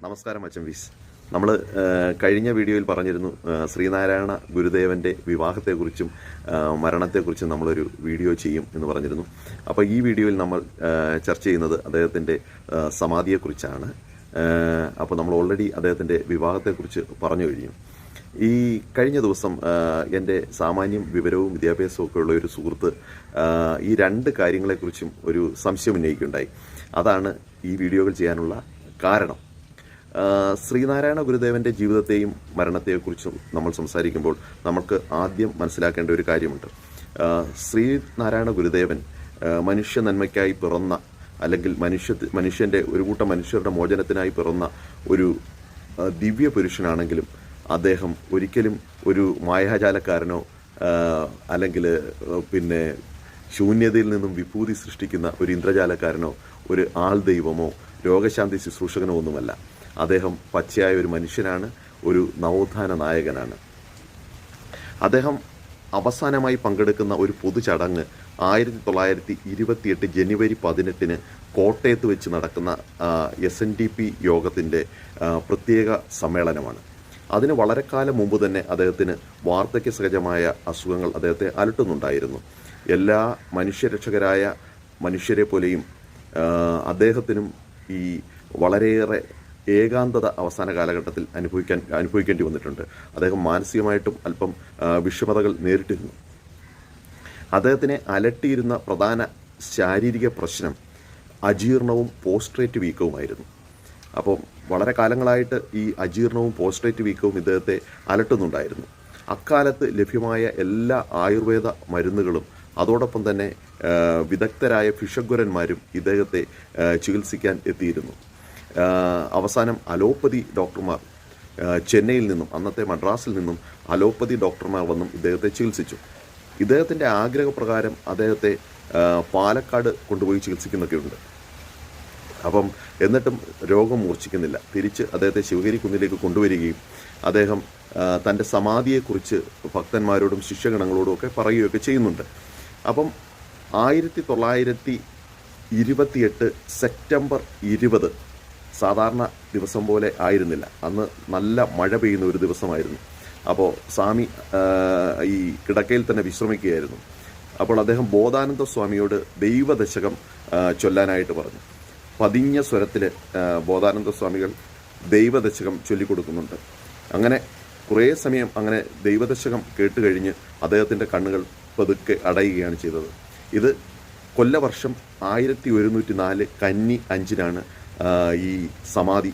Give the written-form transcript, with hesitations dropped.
നമസ്കാരം അച്ചംവീസ്. നമ്മൾ കഴിഞ്ഞ വീഡിയോയിൽ പറഞ്ഞിരുന്നു ശ്രീനാരായണ ഗുരുദേവൻ്റെ വിവാഹത്തെക്കുറിച്ചും മരണത്തെക്കുറിച്ചും നമ്മളൊരു വീഡിയോ ചെയ്യും എന്ന് പറഞ്ഞിരുന്നു. അപ്പോൾ ഈ വീഡിയോയിൽ നമ്മൾ ചർച്ച ചെയ്യുന്നത് അദ്ദേഹത്തിൻ്റെ സമാധിയെക്കുറിച്ചാണ്. അപ്പോൾ നമ്മൾ ഓൾറെഡി അദ്ദേഹത്തിൻ്റെ വിവാഹത്തെക്കുറിച്ച് പറഞ്ഞു കഴിഞ്ഞു. ഈ കഴിഞ്ഞ ദിവസം എൻ്റെ സാമാന്യം വിവരവും വിദ്യാഭ്യാസവും ഒക്കെ ഉള്ള ഒരു സുഹൃത്ത് ഈ രണ്ട് കാര്യങ്ങളെക്കുറിച്ചും ഒരു സംശയം ഉന്നയിക്കുകയുണ്ടായി. അതാണ് ഈ വീഡിയോകൾ ചെയ്യാനുള്ള കാരണം. ശ്രീനാരായണ ഗുരുദേവൻ്റെ ജീവിതത്തെയും മരണത്തെക്കുറിച്ചും നമ്മൾ സംസാരിക്കുമ്പോൾ നമുക്ക് ആദ്യം മനസ്സിലാക്കേണ്ട ഒരു കാര്യമുണ്ട്. ശ്രീനാരായണ ഗുരുദേവൻ മനുഷ്യ നന്മയ്ക്കായി പിറന്ന, അല്ലെങ്കിൽ മനുഷ്യൻ്റെ ഒരു കൂട്ടം മനുഷ്യരുടെ മോചനത്തിനായി പിറന്ന ഒരു ദിവ്യ പുരുഷനാണെങ്കിലും അദ്ദേഹം ഒരിക്കലും ഒരു മായാജാലക്കാരനോ അല്ലെങ്കിൽ ശൂന്യതയിൽ നിന്നും വിഭൂതി സൃഷ്ടിക്കുന്ന ഒരു ഇന്ദ്രജാലക്കാരനോ ഒരു ആൾ ദൈവമോ രോഗശാന്തി ശുശ്രൂഷകനോ ഒന്നുമല്ല. അദ്ദേഹം പച്ചയായ ഒരു മനുഷ്യനാണ്, ഒരു നവോത്ഥാന നായകനാണ്. അദ്ദേഹം അവസാനമായി പങ്കെടുക്കുന്ന ഒരു പൊതുചടങ്ങ് 1928 ജനുവരി 18 കോട്ടയത്ത് വെച്ച് നടക്കുന്ന SNDP യോഗത്തിൻ്റെ പ്രത്യേക സമ്മേളനമാണ്. അതിന് വളരെ കാലം മുമ്പ് തന്നെ അദ്ദേഹത്തിന് വാർദ്ധക്യ സഹജമായ അസുഖങ്ങൾ അദ്ദേഹത്തെ അലട്ടുന്നുണ്ടായിരുന്നു. എല്ലാ മനുഷ്യരക്ഷകരായ മനുഷ്യരെ പോലെയും അദ്ദേഹത്തിനും ഈ വളരെയേറെ ഏകാന്തത അവസാന കാലഘട്ടത്തിൽ അനുഭവിക്കേണ്ടി വന്നിട്ടുണ്ട്. അദ്ദേഹം മാനസികമായിട്ടും അല്പം വിഷമതകൾ നേരിട്ടിരുന്നു. അദ്ദേഹത്തിനെ അലട്ടിയിരുന്ന പ്രധാന ശാരീരിക പ്രശ്നം അജീർണവും പോസ്ട്രേറ്റ് വീക്കവുമായിരുന്നു. അപ്പം വളരെ കാലങ്ങളായിട്ട് ഈ അജീർണവും പോസ്ട്രേറ്റ് വീക്കവും ഇദ്ദേഹത്തെ അലട്ടുന്നുണ്ടായിരുന്നു. അക്കാലത്ത് ലഭ്യമായ എല്ലാ ആയുർവേദ മരുന്നുകളും അതോടൊപ്പം തന്നെ വിദഗ്ധരായ ഫിഷഗ്വരന്മാരും ഇദ്ദേഹത്തെ ചികിത്സിക്കാൻ എത്തിയിരുന്നു. അവസാനം അലോപ്പതി ഡോക്ടർമാർ ചെന്നൈയിൽ നിന്നും, അന്നത്തെ മദ്രാസിൽ നിന്നും അലോപ്പതി ഡോക്ടർമാർ വന്നും ഇദ്ദേഹത്തെ ചികിത്സിച്ചു. ഇദ്ദേഹത്തിൻ്റെ ആഗ്രഹപ്രകാരം അദ്ദേഹത്തെ പാലക്കാട് കൊണ്ടുപോയി ചികിത്സിക്കുന്നൊക്കെയുണ്ട്. അപ്പം എന്നിട്ടും രോഗം മൂർച്ഛിക്കുന്നില്ല. തിരിച്ച് അദ്ദേഹത്തെ ശിവഗിരി കുന്നിലേക്ക് കൊണ്ടുവരികയും അദ്ദേഹം തൻ്റെ സമാധിയെക്കുറിച്ച് ഭക്തന്മാരോടും ശിഷ്യഗണങ്ങളോടും ഒക്കെ പറയുകയൊക്കെ ചെയ്യുന്നുണ്ട്. അപ്പം 1928 സെപ്റ്റംബർ 20 സാധാരണ ദിവസം പോലെ ആയിരുന്നില്ല. അന്ന് നല്ല മഴ പെയ്യുന്ന ഒരു ദിവസമായിരുന്നു. അപ്പോൾ സ്വാമി ഈ കിടക്കയിൽ തന്നെ വിശ്രമിക്കുകയായിരുന്നു. അപ്പോൾ അദ്ദേഹം ബോധാനന്ദ സ്വാമിയോട് ദൈവദശകം ചൊല്ലാനായിട്ട് പറഞ്ഞു. പതിഞ്ഞ സ്വരത്തിൽ ബോധാനന്ദ സ്വാമികൾ ദൈവദശകം ചൊല്ലിക്കൊടുക്കുന്നുണ്ട്. അങ്ങനെ കുറേ സമയം അങ്ങനെ ദൈവദശകം കേട്ട് കഴിഞ്ഞ് അദ്ദേഹത്തിൻ്റെ കണ്ണുകൾ പതുക്കെ അടയുകയാണ് ചെയ്തത്. ഇത് കൊല്ലവർഷം 1104 കന്നി 5 ഈ സമാധി